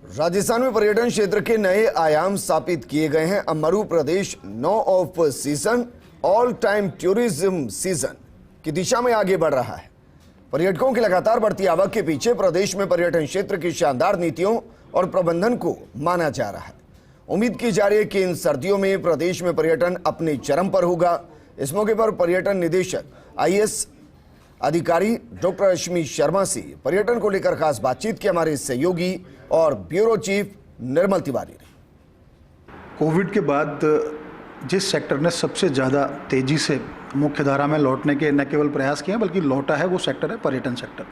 राजस्थान में पर्यटन क्षेत्र के नए आयाम स्थापित किए गए हैं। अब Madhya Pradesh no off season all time tourism season की दिशा में आगे बढ़ रहा है। पर्यटकों की लगातार बढ़ती आवक के पीछे प्रदेश में पर्यटन क्षेत्र की शानदार नीतियों और प्रबंधन को माना जा रहा है। उम्मीद की जा रही है कि इन सर्दियों में प्रदेश में पर्यटन अपने चरम पर होगा। इस मौके पर पर्यटन निदेशक आईएएस अधिकारी डॉक्टर रश्मि शर्मा से पर्यटन को लेकर खास बातचीत की हमारे सहयोगी और ब्यूरो चीफ निर्मल तिवारी ने। कोविड के बाद जिस सेक्टर ने सबसे ज़्यादा तेज़ी से मुख्य धारा में लौटने के न केवल प्रयास किए हैं बल्कि लौटा है, वो सेक्टर है पर्यटन सेक्टर।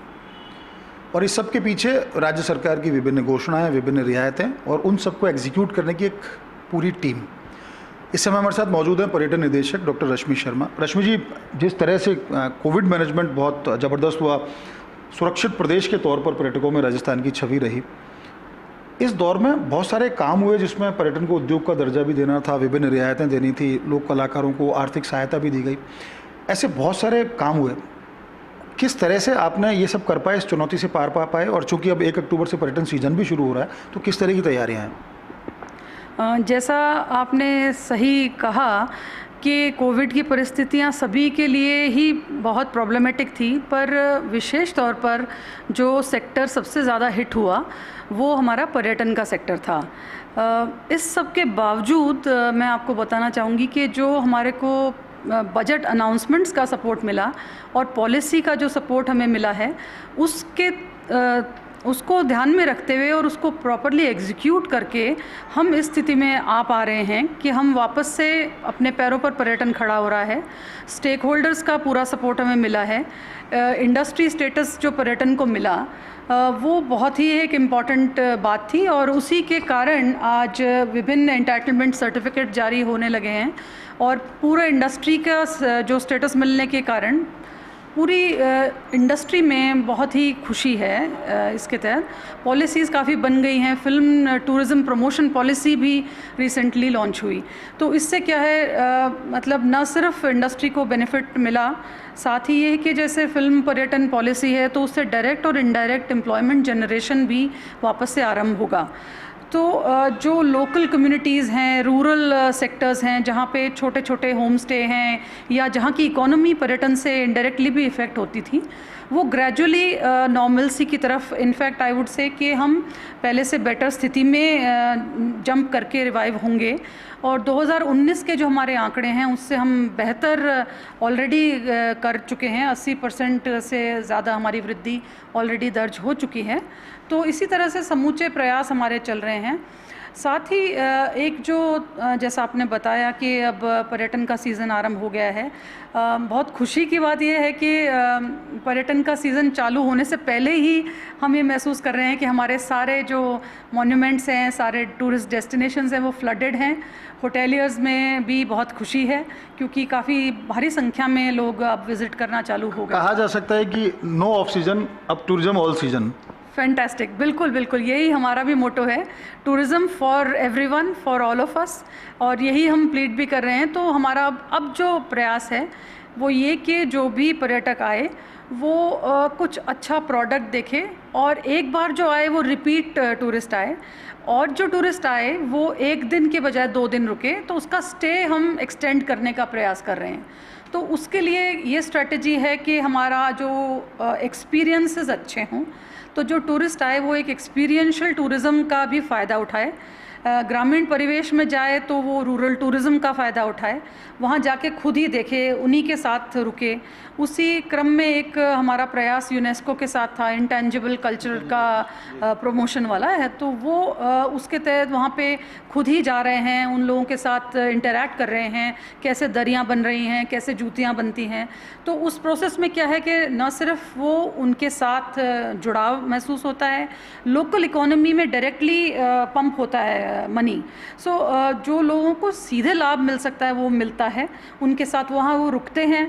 और इस सब के पीछे राज्य सरकार की विभिन्न घोषणाएं, विभिन्न रियायतें और उन सबको एग्जीक्यूट करने की एक पूरी टीम। इस समय हमारे साथ मौजूद हैं पर्यटन निदेशक डॉक्टर रश्मि शर्मा। रश्मि जी, जिस तरह से कोविड मैनेजमेंट बहुत ज़बरदस्त हुआ, सुरक्षित प्रदेश के तौर पर पर्यटकों में राजस्थान की छवि रही, इस दौर में बहुत सारे काम हुए जिसमें पर्यटन को उद्योग का दर्जा भी देना था, विभिन्न रियायतें देनी थी, लोक कलाकारों को आर्थिक सहायता भी दी गई। ऐसे बहुत सारे काम हुए। किस तरह से आपने ये सब कर पाए, इस चुनौती से पार पा पाए? और चूंकि अब 1 अक्टूबर से पर्यटन सीजन भी शुरू हो रहा है, तो किस तरह की तैयारियां हैं? जैसा आपने सही कहा कि कोविड की परिस्थितियां सभी के लिए ही बहुत प्रॉब्लमेटिक थी, पर विशेष तौर पर जो सेक्टर सबसे ज़्यादा हिट हुआ वो हमारा पर्यटन का सेक्टर था। इस सब के बावजूद मैं आपको बताना चाहूँगी कि जो हमारे को बजट अनाउंसमेंट्स का सपोर्ट मिला और पॉलिसी का जो सपोर्ट हमें मिला है, उसको ध्यान में रखते हुए और उसको प्रॉपरली एग्जीक्यूट करके हम इस स्थिति में आ पा रहे हैं कि हम वापस से अपने पैरों पर पर्यटन खड़ा हो रहा है। स्टेक होल्डर्स का पूरा सपोर्ट हमें मिला है। इंडस्ट्री स्टेटस जो पर्यटन को मिला वो बहुत ही एक इम्पॉर्टेंट बात थी और उसी के कारण आज विभिन्न एंटाइटलमेंट सर्टिफिकेट जारी होने लगे हैं और पूरा इंडस्ट्री का जो स्टेटस मिलने के कारण पूरी इंडस्ट्री में बहुत ही खुशी है। इसके तहत पॉलिसीज़ काफ़ी बन गई हैं। फिल्म टूरिज़्म प्रमोशन पॉलिसी भी रिसेंटली लॉन्च हुई। तो इससे क्या है, मतलब न सिर्फ इंडस्ट्री को बेनिफिट मिला, साथ ही ये कि जैसे फिल्म पर्यटन पॉलिसी है तो उससे डायरेक्ट और इनडायरेक्ट एम्प्लॉयमेंट जनरेशन भी वापस से आरंभ होगा। तो जो लोकल कम्युनिटीज़ हैं, रूरल सेक्टर्स हैं, जहाँ पे छोटे छोटे होम स्टे हैं या जहाँ की इकोनॉमी पर्यटन से इनडायरेक्टली भी इफ़ेक्ट होती थी, वो ग्रेजुअली नॉर्मलसी की तरफ, इनफैक्ट आई वुड से कि हम पहले से बेटर स्थिति में जंप करके रिवाइव होंगे। और 2019 के जो हमारे आंकड़े हैं उससे हम बेहतर ऑलरेडी कर चुके हैं। 80% से ज़्यादा हमारी वृद्धि ऑलरेडी दर्ज हो चुकी है। तो इसी तरह से समूचे प्रयास हमारे चल रहे हैं। साथ ही एक जो जैसा आपने बताया कि अब पर्यटन का सीज़न आरंभ हो गया है, बहुत खुशी की बात यह है कि पर्यटन का सीज़न चालू होने से पहले ही हम ये महसूस कर रहे हैं कि हमारे सारे जो मॉन्यूमेंट्स हैं, सारे टूरिस्ट डेस्टिनेशंस हैं, वो फ्लडेड हैं। होटेलियर्स में भी बहुत खुशी है क्योंकि काफ़ी भारी संख्या में लोग अब विज़िट करना चालू हो गए। कहा जा सकता है कि नो ऑफ सीजन, अब टूरिज्म ऑल सीजन। फैंटास्टिक, बिल्कुल बिल्कुल, यही हमारा भी मोटो है, tourism for everyone, for all of us, और यही हम प्लीड भी कर रहे हैं। तो हमारा अब जो प्रयास है वो ये कि जो भी पर्यटक आए वो कुछ अच्छा प्रोडक्ट देखे और एक बार जो आए वो रिपीट टूरिस्ट आए, और जो टूरिस्ट आए वो 1 दिन के बजाय 2 दिन रुके, तो उसका स्टे हम एक्सटेंड करने का प्रयास कर रहे हैं। तो उसके लिए ये स्ट्रेटजी है कि हमारा जो एक्सपीरियंसेस अच्छे हों, तो जो टूरिस्ट आए वो एक एक्सपीरियंशियल टूरिज़्म का भी फ़ायदा उठाए। ग्रामीण परिवेश में जाए तो वो रूरल टूरिज़्म का फ़ायदा उठाए, वहाँ जाके खुद ही देखे, उन्हीं के साथ रुके। उसी क्रम में एक हमारा प्रयास यूनेस्को के साथ था, इंटेंजिबल कल्चर का प्रमोशन वाला है, तो वो उसके तहत वहाँ पे खुद ही जा रहे हैं, उन लोगों के साथ इंटरैक्ट कर रहे हैं, कैसे दरियाँ बन रही हैं, कैसे जूतियाँ बनती हैं। तो उस प्रोसेस में क्या है कि न सिर्फ वो उनके साथ जुड़ाव महसूस होता है, लोकल इकोनॉमी में डायरेक्टली पंप होता है मनी। सो जो लोगों को सीधे लाभ मिल सकता है वो मिलता है, उनके साथ वहाँ वो रुकते हैं,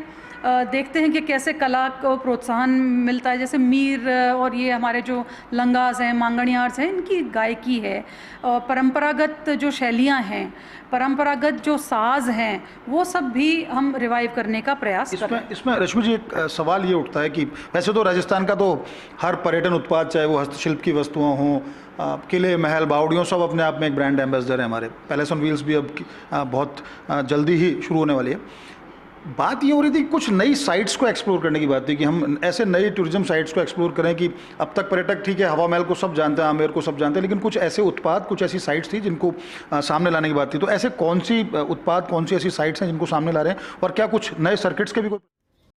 देखते हैं कि कैसे कला को प्रोत्साहन मिलता है। जैसे मीर और ये हमारे जो लंगास हैं, मांगणियार्स हैं, इनकी गायकी है, परंपरागत जो शैलियाँ हैं, परंपरागत जो साज हैं, वो सब भी हम रिवाइव करने का प्रयास कर रहे हैं। इसमें रश्मि जी एक सवाल ये उठता है कि वैसे तो राजस्थान का तो हर पर्यटन उत्पाद, चाहे वो हस्तशिल्प की वस्तुएं हों, किले, महल, बावड़ियों, सब अपने आप में एक ब्रांड एम्बेसडर है हमारे। पैलेस ऑन व्हील्स भी अब बहुत जल्दी ही शुरू होने वाली है। बात ये हो रही थी कुछ नई साइट्स को एक्सप्लोर करने की बात थी कि हम ऐसे नई टूरिज्म साइट्स को एक्सप्लोर करें कि अब तक पर्यटक ठीक है हवा महल को सब जानते हैं, आमेर को सब जानते हैं, लेकिन कुछ ऐसे उत्पाद, कुछ ऐसी साइट्स थी जिनको सामने लाने की बात थी। तो ऐसे कौन सी उत्पाद, कौन सी ऐसी साइट्स हैं जिनको सामने ला रहे हैं, और क्या कुछ नए सर्किट्स के भी कोई